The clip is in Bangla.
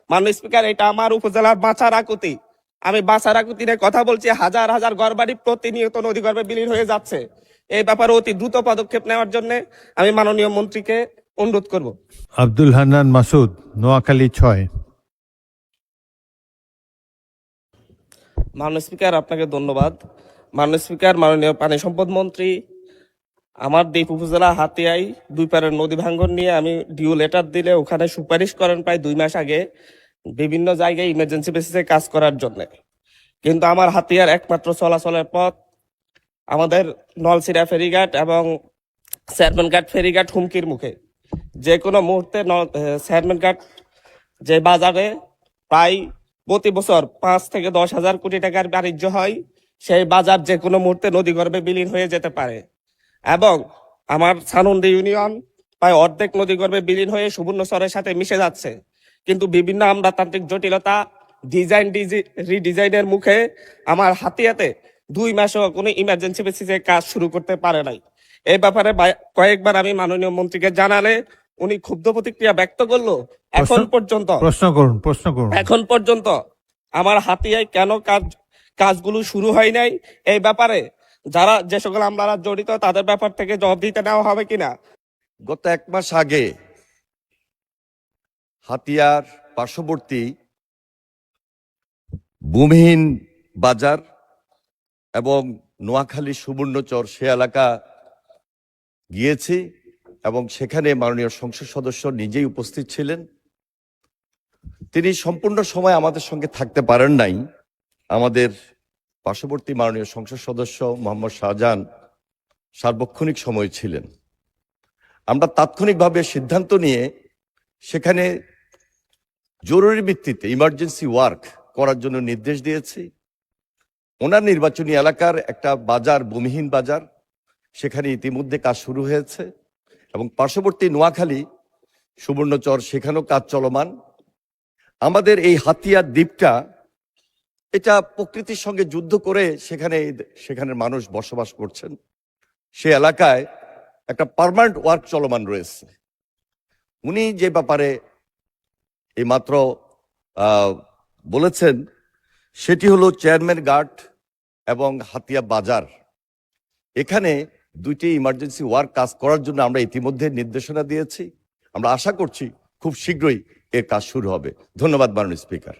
মাননীয় স্পিকার, এটা আমার উপজেলার বাঁচারাকুতি। আমি বাঁচারাকুতি নিয়ে কথা বলছি। হাজার হাজার ঘরবাড়ি প্রতিনিয়ত নদী গর্ভে বিলীন হয়ে যাচ্ছে। এই ব্যাপারে অতি দ্রুত পদক্ষেপ নেওয়ার জন্য আমি মাননীয় মন্ত্রীকে অনুরোধ করব। আব্দুল হান্নান মাসুদ, নোয়াখালী 6। মাননীয় স্পিকার, আপনাকে ধন্যবাদ। মাননীয় স্পিকার, মাননীয় পানি সম্পদ মন্ত্রী, আমার দ্বীপ উপজেলা হাতিয়ায় 2 পারের নদী ভাঙ্গন নিয়ে আমি ডিউ লেটার দিলে ওখানে সুপারিশ করেন প্রায় 2 মাস আগে বিভিন্ন জায়গায় ইমার্জেন্সি বেসিসে কাজ করার জন্য। কিন্তু আমার হাতিয়ার একমাত্র চলাচলের পথ আমাদের নলছিড়া ফেরিঘাট এবং চেয়ারম্যানঘাট ফেরিঘাট হুমকির মুখে। যে কোনো মুহূর্তে চেয়ারম্যানঘাট যে বাজারে প্রায় প্রতি বছর 5 থেকে 10 হাজার কোটি টাকার বাণিজ্য হয়, সেই বাজার যে কোনো মুহূর্তে নদীগর্ভে বিলীন হয়ে যেতে পারে। এবং আমার সানন্দী ইউনিয়ন প্রায় অর্ধেক নদীগর্ভে বিলীন হয়ে সুবর্ণচরের সাথে মিশে যাচ্ছে। কিন্তু বিভিন্ন আমলাতান্ত্রিক জটিলতা, রিডিজাইনের মুখে আমার হাতিয়াতে 2 মাসও কোনো ইমার্জেন্সি বেসিসে কাজ শুরু করতে পারে নাই। এই ব্যাপারে কয়েকবার আমি মাননীয় মন্ত্রীকে জানালে উনি ক্ষুব্ধ প্রতিক্রিয়া ব্যক্ত করলো। এখন পর্যন্ত আমার হাতিয়ায় কেন কাজগুলো শুরু হয় নাই, এই ব্যাপারে যে সকল আমলারা জড়িত তাদের ব্যাপার থেকে জবাবদিহিতা নেওয়া হবে কিনা। গত 1 মাস আগে হাতিয়ার পার্শ্ববর্তী ভূমিহীন বাজার এবং নোয়াখালী সুবর্ণচর সে এলাকা গিয়েছি এবং সেখানে মাননীয় সংসদ সদস্য নিজেই উপস্থিত ছিলেন। তিনি সম্পূর্ণ সময় আমাদের সঙ্গে থাকতে পারেন নাই। আমাদের পার্শ্ববর্তী মাননীয় সংসদ সদস্য মোহাম্মদ শাহজাহান সার্বক্ষণিক সময় ছিলেন। আমরা তাৎক্ষণিকভাবে সিদ্ধান্ত নিয়ে সেখানে জরুরি ভিত্তিতে ইমার্জেন্সি ওয়ার্ক করার জন্য নির্দেশ দিয়েছি। ওনার নির্বাচনী এলাকার একটা বাজার, ভূমিহীন বাজার, সেখানে ইতিমধ্যে কাজ শুরু হয়েছে এবং পার্শ্ববর্তী নোয়াখালী সুবর্ণচর সেখানেও কাজ চলমান। আমাদের এই হাতিয়ার দ্বীপটা এটা প্রকৃতির সঙ্গে যুদ্ধ করে সেখানের মানুষ বসবাস করছেন। সে এলাকায় একটা পার্মানেন্ট ওয়ার্ক চলমান রয়েছে। উনি যে ব্যাপারে এইমাত্র বলেছেন সেটি হলো চেয়ারম্যান ঘাট এবং হাতিয়া বাজার, এখানে 2টি ইমার্জেন্সি ওয়ার্ক কাজ করার জন্য আমরা ইতিমধ্যে নির্দেশনা দিয়েছি। আমরা আশা করছি খুব শীঘ্রই এর কাজ শুরু হবে। ধন্যবাদ মাননীয় স্পিকার।